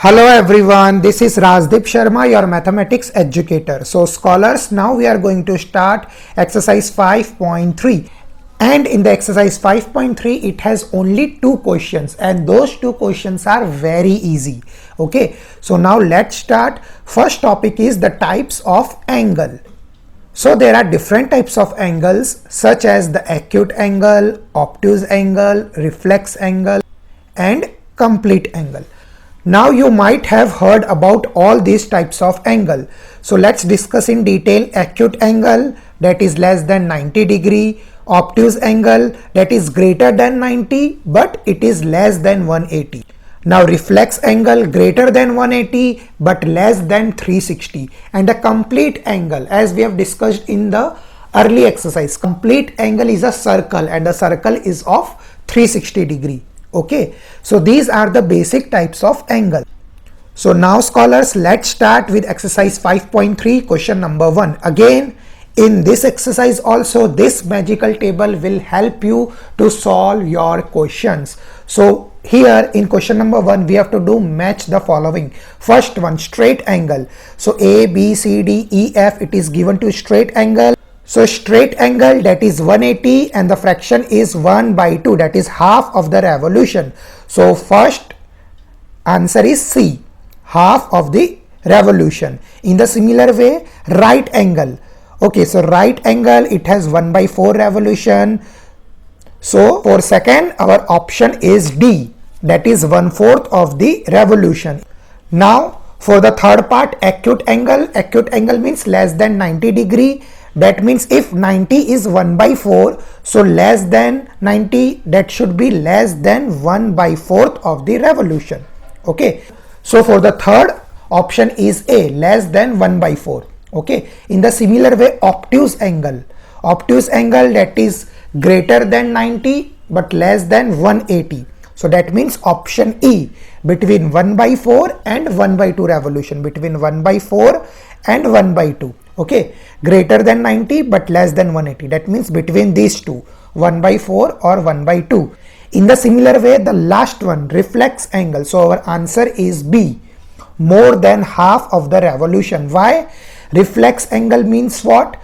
Hello everyone, this is Rajdeep Sharma, your mathematics educator. So scholars, now we are going to start exercise 5.3, and in the exercise 5.3 it has only two questions, and those two questions are very easy. Okay, so now let's start. First topic is the types of angle. So there are different types of angles such as the acute angle, obtuse angle, reflex angle and complete angle. Now you might have heard about all these types of angle. So let's discuss in detail. Acute angle, that is less than 90 degree, obtuse angle, that is greater than 90 but it is less than 180. Now reflex angle, greater than 180 but less than 360, and the complete angle, as we have discussed in the early exercise, complete angle is a circle and the circle is of 360 degree. Okay, so these are the basic types of angle. So now scholars, let's start with exercise 5.3, question number 1. Again, in this exercise also, this magical table will help you to solve your questions. So here in question number 1 we have to do match the following. First one, straight angle. So A, B, C, D, E, F, it is given to straight angle. So straight angle, that is 180 and the fraction is 1 by 2, that is half of the revolution. So first answer is C, half of the revolution. In the similar way, right angle. Okay, so right angle, it has 1 by 4 revolution. So for second, our option is D, that is 1/4 of the revolution. Now for the third part, acute angle. Acute angle means less than 90 degree. That means if 90 is 1 by 4, so less than 90, that should be less than 1 by 4th of the revolution. Okay, so for the third option is A, less than 1 by 4. Okay, in the similar way, obtuse angle. Obtuse angle, that is greater than 90 but less than 180. So that means option E, between 1 by 4 and 1 by 2 revolution, between 1 by 4 and 1 by 2. Okay, greater than 90 but less than 180, that means between these two, 1 by 4 or 1 by 2. In the similar way, the last one, reflex angle. So our answer is B, more than half of the revolution. Why? Reflex angle means what?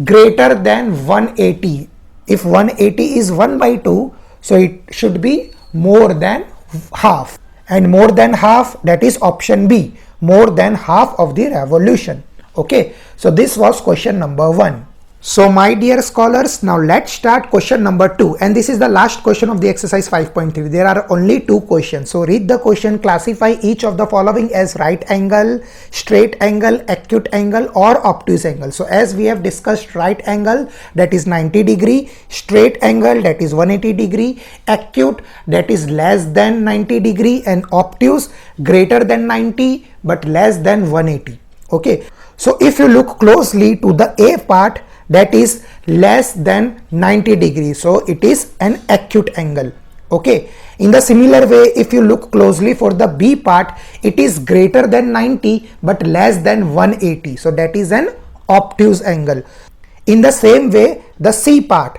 Greater than 180. If 180 is 1 by 2, so it should be more than half, and more than half, that is option B, more than half of the revolution. Okay, so this was question number 1. So my dear scholars, now let's start question number 2, and this is the last question of the exercise 5.3. There are only two questions. So read the question, classify each of the following as right angle, straight angle, acute angle or obtuse angle. So as we have discussed, right angle, that is 90 degree, straight angle, that is 180 degree, acute, that is less than 90 degree, and obtuse, greater than 90 but less than 180. Okay, so if you look closely to the A part, that is less than 90 degrees, so it is an acute angle. Okay, in the similar way, if you look closely for the B part, it is greater than 90 but less than 180, so that is an obtuse angle. In the same way, the C part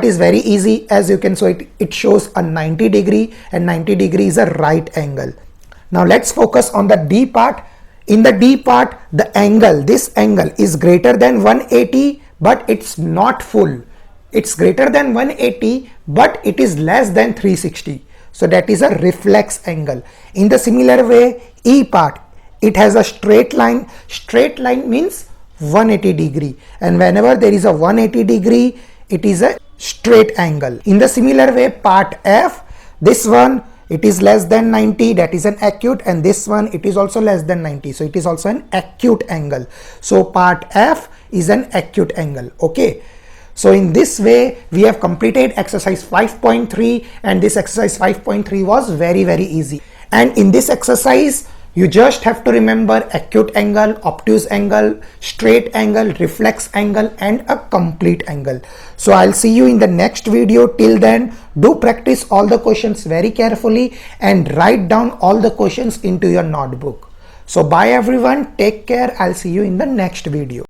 is very easy, as you can see, it shows a 90 degree and 90 degree is a right angle. Now let's focus on the D part. In the D part, the angle, this angle is greater than 180 but it's not full. It's greater than 180 but it is less than 360. So that is a reflex angle. In the similar way, E part, it has a straight line. Straight line means 180 degree, and whenever there is a 180 degree, it is a straight angle. In the similar way, part F, this one, it is less than 90, that is an acute, and this one, it is also less than 90, so it is also an acute angle. So part F is an acute angle. Okay, so in this way we have completed exercise 5.3, and this exercise 5.3 was very easy. And in this exercise, you just have to remember acute angle, obtuse angle, straight angle, reflex angle and a complete angle. So I'll see you in the next video. Till then, do practice all the questions very carefully and write down all the questions into your notebook. So bye everyone, take care. I'll see you in the next video.